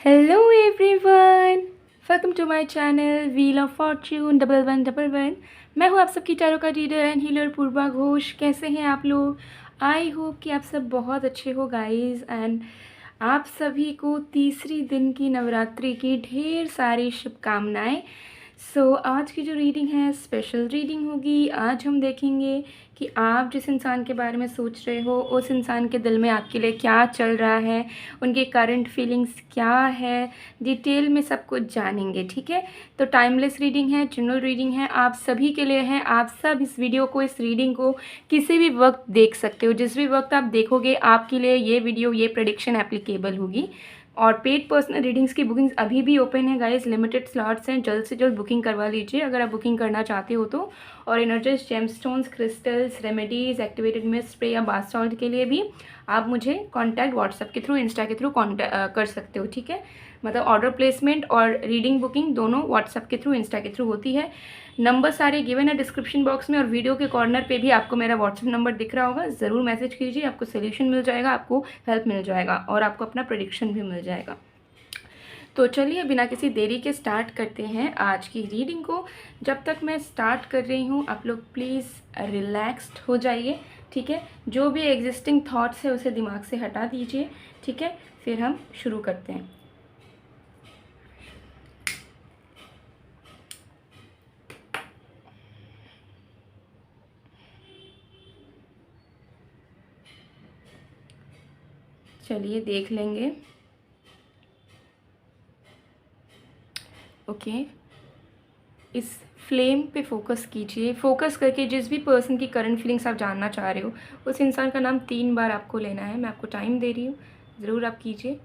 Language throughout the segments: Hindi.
Hello everyone, welcome to my channel wheel of fortune 1111। मैं हूँ आप सबकी टैरो का reader and healer Purva Ghosh. कैसे हैं आप लोग? आई होप कि आप सब बहुत अच्छे हो गाइस। एंड आप सभी को तीसरी दिन की नवरात्रि की ढेर सारी शुभकामनाएं। आज की जो रीडिंग है स्पेशल रीडिंग होगी। आज हम देखेंगे कि आप जिस इंसान के बारे में सोच रहे हो उस इंसान के दिल में आपके लिए क्या चल रहा है, उनकी करंट फीलिंग्स क्या है, डिटेल में सब कुछ जानेंगे। ठीक है, तो टाइमलेस रीडिंग है, जनरल रीडिंग है, आप सभी के लिए है। आप सब इस वीडियो को, इस रीडिंग को किसी भी वक्त देख सकते हो। जिस भी वक्त आप देखोगे आपके लिए ये वीडियो, ये प्रेडिक्शन एप्लीकेबल होगी। और पेड पर्सनल रीडिंग्स की बुकिंग्स अभी भी ओपन है गाइस, लिमिटेड स्लॉट्स हैं। जल्द से जल्द बुकिंग करवा लीजिए अगर आप बुकिंग करना चाहते हो तो। और energise gemstones, crystals, remedies, activated mist spray या बाथ सॉल्ट के लिए भी आप मुझे कांटेक्ट व्हाट्सएप के थ्रू, इंस्टा के थ्रू कांटेक्ट कर सकते हो। ठीक है, मतलब ऑर्डर प्लेसमेंट और रीडिंग बुकिंग दोनों व्हाट्सएप के थ्रू, इंस्टा के थ्रू होती है। नंबर सारे गिवन है डिस्क्रिप्शन बॉक्स में, और वीडियो के कॉर्नर पे भी आपको मेरा व्हाट्सएप नंबर दिख रहा होगा। ज़रूर मैसेज कीजिए, आपको सोल्यूशन मिल जाएगा, आपको हेल्प मिल जाएगा और आपको अपना प्रेडिक्शन भी मिल जाएगा। तो चलिए बिना किसी देरी के स्टार्ट करते हैं आज की रीडिंग को। जब तक मैं स्टार्ट कर रही हूँ आप लोग प्लीज़ रिलैक्स्ड हो जाइए। ठीक है, जो भी एग्जिस्टिंग थॉट्स है उसे दिमाग से हटा दीजिए। ठीक है, फिर हम शुरू करते हैं। चलिए देख लेंगे। ओके, इस फ्लेम पे फोकस कीजिए। फोकस करके जिस भी पर्सन की करंट फीलिंग्स आप जानना चाह रहे हो उस इंसान का नाम 3 बार आपको लेना है। मैं आपको टाइम दे रही हूँ, ज़रूर आप कीजिए।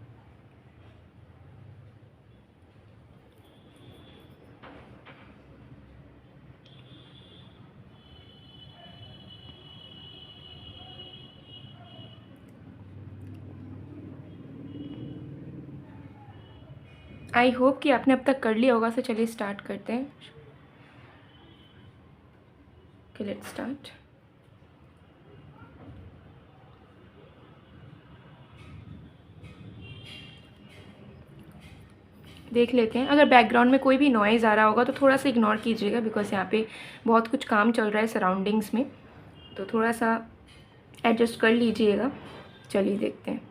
आई होप कि आपने अब तक कर लिया होगा। तो चलिए स्टार्ट करते हैं। Okay, let's start. देख लेते हैं। अगर बैकग्राउंड में कोई भी नॉइज़ आ रहा होगा तो थोड़ा सा इग्नोर कीजिएगा, बिकॉज यहाँ पे बहुत कुछ काम चल रहा है सराउंडिंग्स में, तो थोड़ा सा एडजस्ट कर लीजिएगा। चलिए देखते हैं।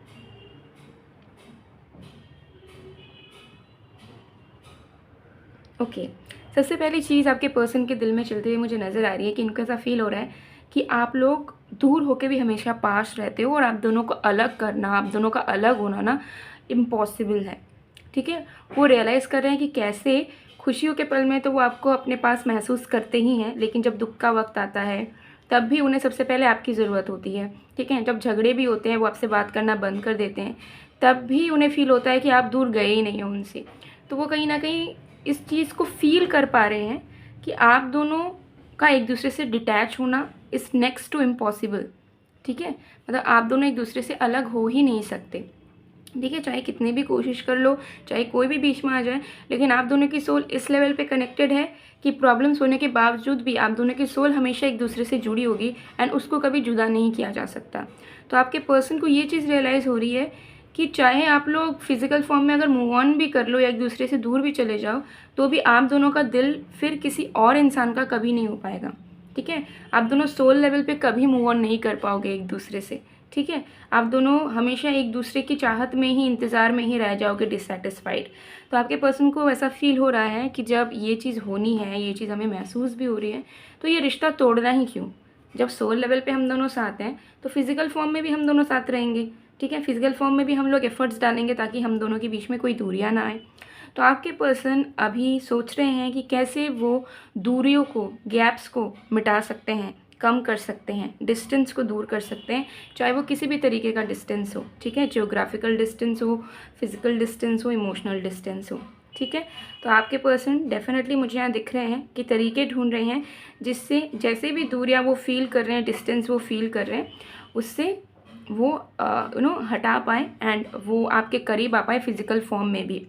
ओके, सबसे पहली चीज़ आपके पर्सन के दिल में चलते हुए मुझे नज़र आ रही है कि इनको ऐसा फील हो रहा है कि आप लोग दूर होके भी हमेशा पास रहते हो और आप दोनों को अलग करना, आप दोनों का अलग होना ना इम्पॉसिबल है। ठीक है, वो रियलाइज़ कर रहे हैं कि कैसे खुशियों के पल में तो वो आपको अपने पास महसूस करते ही हैं, लेकिन जब दुख का वक्त आता है तब भी उन्हें सबसे पहले आपकी ज़रूरत होती है। ठीक है, जब झगड़े भी होते हैं वो आपसे बात करना बंद कर देते हैं, तब भी उन्हें फ़ील होता है कि आप दूर गए ही नहीं हो उनसे। तो वो कहीं ना कहीं इस चीज़ को फील कर पा रहे हैं कि आप दोनों का एक दूसरे से डिटैच होना इज़ नेक्स्ट टू इम्पॉसिबल। ठीक है, मतलब आप दोनों एक दूसरे से अलग हो ही नहीं सकते। ठीक है, चाहे कितनी भी कोशिश कर लो, चाहे कोई भी बीच में आ जाए, लेकिन आप दोनों की सोल इस लेवल पे कनेक्टेड है कि प्रॉब्लम्स होने के बावजूद भी आप दोनों की सोल हमेशा एक दूसरे से जुड़ी होगी एंड उसको कभी जुदा नहीं किया जा सकता। तो आपके पर्सन को ये चीज़ रियलाइज़ हो रही है कि चाहे आप लोग फिज़िकल फॉर्म में अगर मूव ऑन भी कर लो या एक दूसरे से दूर भी चले जाओ, तो भी आप दोनों का दिल फिर किसी और इंसान का कभी नहीं हो पाएगा। ठीक है, आप दोनों सोल लेवल पे कभी मूव ऑन नहीं कर पाओगे एक दूसरे से। ठीक है, आप दोनों हमेशा एक दूसरे की चाहत में ही, इंतज़ार में ही रह जाओगे डिससेटिस्फाइड। तो आपके पर्सन को ऐसा फील हो रहा है कि जब ये चीज़ होनी है, ये चीज़ हमें महसूस भी हो रही है, तो ये रिश्ता तोड़ना ही क्यों। जब सोल लेवल पे हम दोनों साथ हैं तो फिज़िकल फॉर्म में भी हम दोनों साथ रहेंगे। ठीक है, फिज़िकल फॉर्म में भी हम लोग एफर्ट्स डालेंगे ताकि हम दोनों के बीच में कोई दूरियां ना आए। तो आपके पर्सन अभी सोच रहे हैं कि कैसे वो दूरियों को, गैप्स को मिटा सकते हैं, कम कर सकते हैं, डिस्टेंस को दूर कर सकते हैं, चाहे वो किसी भी तरीके का डिस्टेंस हो। ठीक है, जियोग्राफिकल डिस्टेंस हो, फिजिकल डिस्टेंस हो, इमोशनल डिस्टेंस हो। ठीक है, तो आपके पर्सन डेफिनेटली मुझे यहाँ दिख रहे हैं कि तरीके ढूंढ रहे हैं जिससे जैसे भी दूरियाँ वो फील कर रहे हैं, डिस्टेंस वो फील कर रहे हैं, उससे वो हटा पाए एंड वो आपके करीब आ पाए फिजिकल फॉर्म में भी।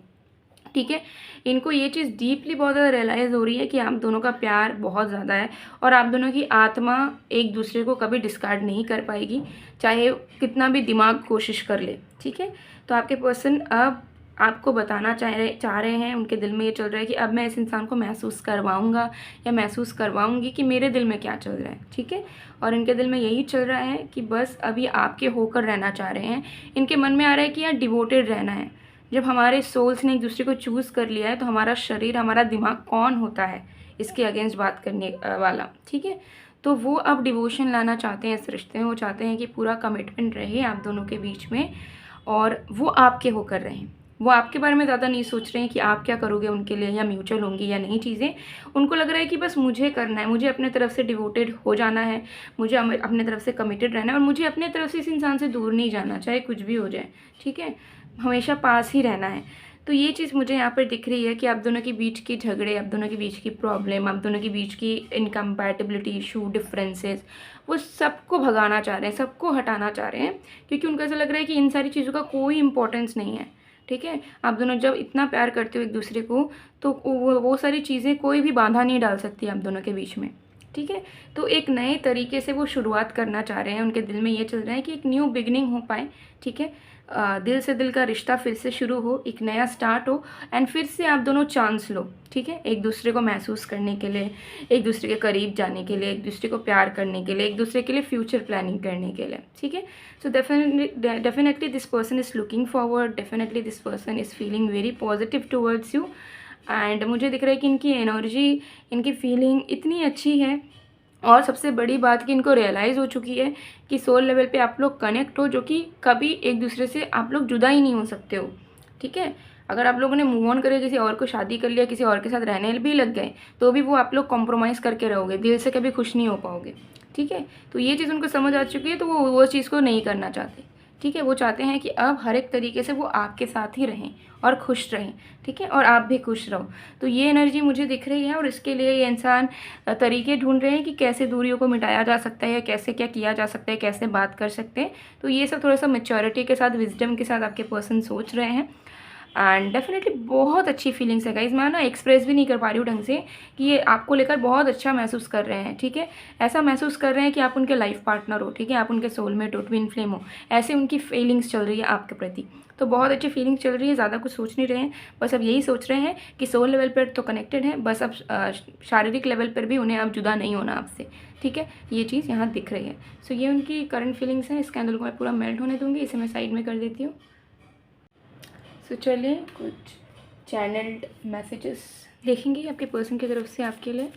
ठीक है, इनको ये चीज़ डीपली बहुत ज़्यादा रियलाइज़ हो रही है कि आप दोनों का प्यार बहुत ज़्यादा है और आप दोनों की आत्मा एक दूसरे को कभी डिस्कार्ड नहीं कर पाएगी, चाहे कितना भी दिमाग कोशिश कर ले। ठीक है, तो आपके पर्सन अब आपको बताना चाह रहे हैं, उनके दिल में ये चल रहा है कि अब मैं इस इंसान को महसूस करवाऊँगा या महसूस करवाऊँगी कि मेरे दिल में क्या चल रहा है, ठीक है। और इनके दिल में यही चल रहा है कि बस अभी आपके होकर रहना चाह रहे हैं। इनके मन में आ रहा है कि यार डिवोटेड रहना है। जब हमारे सोल्स ने एक दूसरे को चूज़ कर लिया है तो हमारा शरीर, हमारा दिमाग कौन होता है इसके अगेंस्ट बात करने वाला, ठीक है। तो वो अब डिवोशन लाना चाहते हैं इस रिश्ते में। वो चाहते हैं कि पूरा कमिटमेंट रहे आप दोनों के बीच में और वो आपके होकर रहें। वो आपके बारे में ज़्यादा नहीं सोच रहे हैं कि आप क्या करोगे उनके लिए, या म्यूचुअल होंगी या नहीं चीज़ें। उनको लग रहा है कि बस मुझे करना है, मुझे अपने तरफ से डिवोटेड हो जाना है, मुझे अपने तरफ से कमिटेड रहना है और मुझे अपने तरफ से इस इंसान से दूर नहीं जाना, चाहे कुछ भी हो जाए, ठीक है। हमेशा पास ही रहना है। तो ये चीज़ मुझे यहाँ पर दिख रही है कि आप दोनों के बीच के झगड़े, आप दोनों के बीच की प्रॉब्लम, आप दोनों के बीच की इनकम्पैटिबिलिटी इशू, डिफरेंसेस, वो सबको भगाना चाह रहे हैं, सबको हटाना चाह रहे हैं, क्योंकि उनको ऐसा लग रहा है कि इन सारी चीज़ों का कोई इंपॉर्टेंस नहीं है, ठीक है। आप दोनों जब इतना प्यार करते हो एक दूसरे को, तो वो सारी चीज़ें कोई भी बाधा नहीं डाल सकती आप दोनों के बीच में, ठीक है। तो एक नए तरीके से वो शुरुआत करना चाह रहे हैं। उनके दिल में ये चल रहा है कि एक न्यू बिगनिंग हो पाए, ठीक है। दिल से दिल का रिश्ता फिर से शुरू हो, एक नया स्टार्ट हो एंड फिर से आप दोनों चांस लो, ठीक है, एक दूसरे को महसूस करने के लिए, एक दूसरे के करीब जाने के लिए, एक दूसरे को प्यार करने के लिए, एक दूसरे के लिए फ्यूचर प्लानिंग करने के लिए, ठीक है। So definitely this person is looking forward, definitely this person is feeling very positive towards you. And मुझे दिख रहा है कि इनकी एनर्जी, इनकी फीलिंग इतनी अच्छी है और सबसे बड़ी बात कि इनको रियलाइज़ हो चुकी है कि सोल लेवल पे आप लोग कनेक्ट हो, जो कि कभी एक दूसरे से आप लोग जुदा ही नहीं हो सकते हो, ठीक है। अगर आप लोगों ने मूव ऑन करके किसी और को शादी कर लिया, किसी और के साथ रहने भी लग गए, तो भी वो आप लोग कॉम्प्रोमाइज़ करके रहोगे, दिल से कभी खुश नहीं हो पाओगे, ठीक है। तो ये चीज़ उनको समझ आ चुकी है, तो वो चीज़ को नहीं करना चाहते, ठीक है। वो चाहते हैं कि अब हर एक तरीके से वो आपके साथ ही रहें और खुश रहें, ठीक है, और आप भी खुश रहो। तो ये एनर्जी मुझे दिख रही है और इसके लिए ये इंसान तरीके ढूंढ रहे हैं कि कैसे दूरियों को मिटाया जा सकता है, या कैसे क्या किया जा सकता है, कैसे बात कर सकते हैं। तो ये सब थोड़ा सा मैच्योरिटी के साथ, विजडम के साथ आपके पर्सन सोच रहे हैं। एंड डेफिनेटली बहुत अच्छी फीलिंग्स है गाइज। मैं ना एक्सप्रेस भी नहीं कर पा रही हूँ ढंग से कि ये आपको लेकर बहुत अच्छा महसूस कर रहे हैं, ठीक है। ऐसा महसूस कर रहे हैं कि आप उनके लाइफ पार्टनर हो, ठीक है, आप उनके सोलमेट हो, ट्विन फ्लेम हो, ऐसे उनकी फीलिंग्स चल रही है आपके प्रति। तो बहुत अच्छी फीलिंग्स चल रही है, ज़्यादा कुछ सोच नहीं रहे हैं, बस अब यही सोच रहे हैं कि सोल लेवल पर तो कनेक्टेड है, बस अब शारीरिक लेवल पर भी उन्हें अब जुदा नहीं होना आपसे, ठीक है। ये चीज़ यहाँ दिख रही है। सो ये उनकी करंट फीलिंग्स हैं। इस कैंडल को मैं पूरा मेल्ट होने दूँगी, इसे मैं साइड में कर देती हूँ। सो चलिए कुछ चैनल्ड मैसेजेस देखेंगे आपके पर्सन की तरफ से आपके लिए।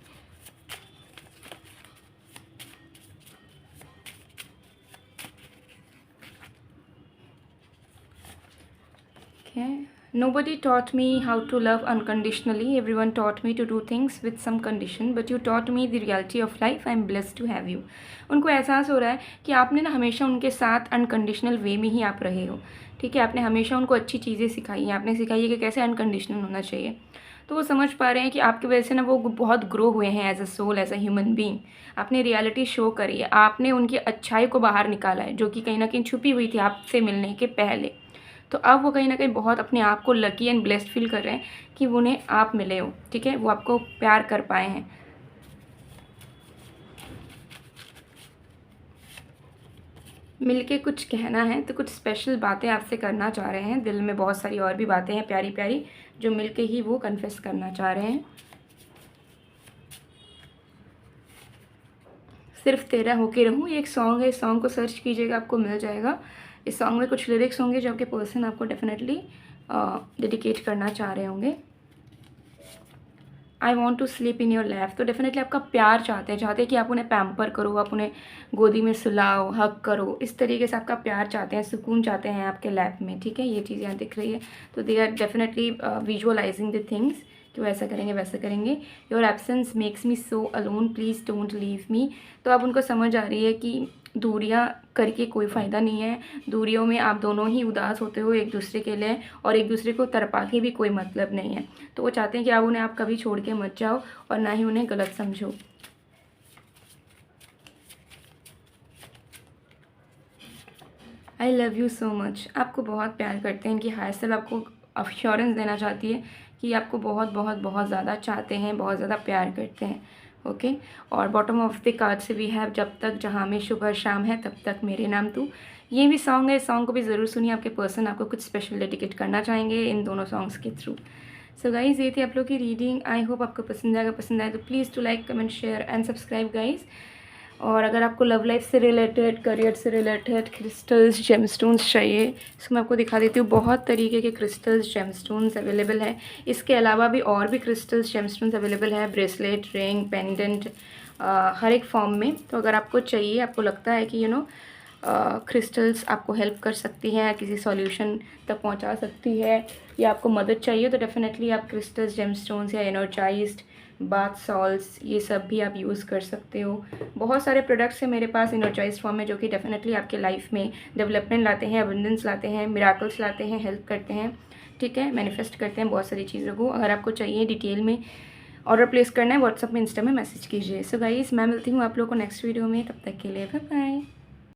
Okay. Nobody taught me how to love unconditionally. Everyone taught me to do things with some condition, but you taught me the reality of life. I'm blessed to have you. उनको एहसास हो रहा है कि आपने ना हमेशा उनके साथ अनकंडीशनल वे में ही आप रहे हो, ठीक है। आपने हमेशा उनको अच्छी चीज़ें सिखाई हैं, आपने सिखाई है कि कैसे अनकंडीशनल होना चाहिए। तो वो समझ पा रहे हैं कि आपकी वजह से ना वो बहुत ग्रो हुए हैं as a soul, as a human being. आपने रियलिटी शो करी है, आपने उनकी अच्छाई को बाहर निकाला है, जो कि कहीं ना कहीं छुपी हुई थी आपसे मिलने के पहले। तो अब वो कहीं ना कहीं बहुत अपने आप को लकी एंड ब्लेस्ड फील कर रहे हैं कि उन्हें आप मिले हो, ठीक है, वो आपको प्यार कर पाए हैं। मिलके कुछ कहना है, तो कुछ स्पेशल बातें आपसे करना चाह रहे हैं। दिल में बहुत सारी और भी बातें हैं प्यारी प्यारी, जो मिलके ही वो कन्फेस करना चाह रहे हैं। सिर्फ तेरा होके रहूँ, ये एक सॉन्ग है, इस सॉन्ग को सर्च कीजिएगा, आपको मिल जाएगा। इस सॉन्ग में कुछ लिरिक्स होंगे जो आपके पर्सन आपको डेफिनेटली डेडिकेट करना चाह रहे होंगे। I want to sleep in your lap, तो डेफिनेटली आपका प्यार चाहते हैं कि आप उन्हें पैम्पर करो, आप उन्हें गोदी में सुलाओ, हक करो, इस तरीके से आपका प्यार चाहते हैं, सुकून चाहते हैं आपके लैप में, ठीक है। ये चीज़ यहाँ दिख रही है। तो they are definitely visualising the things कि वो ऐसा करेंगे वैसा करेंगे। Your absence makes me so alone, please don't leave me. तो अब उनको समझ आ रही है कि दूरियां करके कोई फ़ायदा नहीं है, दूरियों में आप दोनों ही उदास होते हो एक दूसरे के लिए, और एक दूसरे को तरपा के भी कोई मतलब नहीं है। तो वो चाहते हैं कि आप उन्हें कभी छोड़ के मत जाओ और ना ही उन्हें गलत समझो। I love you so much, आपको बहुत प्यार करते हैं। इनकी हायर सेल्फ आपको अश्योरेंस देना चाहती है कि आपको बहुत बहुत बहुत ज़्यादा चाहते हैं, बहुत ज़्यादा प्यार करते हैं। ओके। और बॉटम ऑफ द कार्ड से वी हैव जब तक जहाँ में सुबह शाम है तब तक मेरे नाम तू। ये भी सॉन्ग है, इस सॉन्ग को भी ज़रूर सुनिए, आपके पर्सन आपको कुछ स्पेशल डेडिकेट करना चाहेंगे इन दोनों सॉन्ग्स के थ्रू। सो गाइज़ ये थी आप लोग की रीडिंग। आई होप आपको पसंद आएगा, पसंद आए तो please to like comment share and subscribe guys. और अगर आपको लव लाइफ से रिलेटेड, करियर से रिलेटेड क्रिस्टल्स जेमस्टोन्स चाहिए तो मैं आपको दिखा देती हूँ। बहुत तरीके के क्रिस्टल्स जेमस्टोन्स अवेलेबल हैं। इसके अलावा भी और भी क्रिस्टल्स जेमस्टोन्स अवेलेबल है, ब्रेसलेट, रिंग, पेंडेंट, हर एक फॉर्म में। तो अगर आपको चाहिए, आपको लगता है कि क्रिस्टल्स आपको हेल्प कर सकती हैं, किसी सॉल्यूशन तक पहुंचा सकती है, या आपको मदद चाहिए, तो डेफिनेटली आप क्रिस्टल्स जेमस्टोन्स या एनर्जाइज्ड बाथ सॉल्ट्स ये सब भी आप यूज़ कर सकते हो। बहुत सारे प्रोडक्ट्स हैं मेरे पास एनर्जाइज्ड फॉर्म में जो कि डेफिनेटली आपके लाइफ में डेवलपमेंट लाते हैं, अबंडेंस लाते हैं, मिराकल्स लाते हैं, हेल्प करते हैं, ठीक है, मैनिफेस्ट करते हैं बहुत सारी चीज़ों को। अगर आपको चाहिए डिटेल में ऑर्डर प्लेस करना है, व्हाट्सअप में, इंस्टा में मैसेज कीजिए। सो गाइस मैं मिलती हूँ आप लोगों को नेक्स्ट वीडियो में, तब तक के लिए बाय बाय।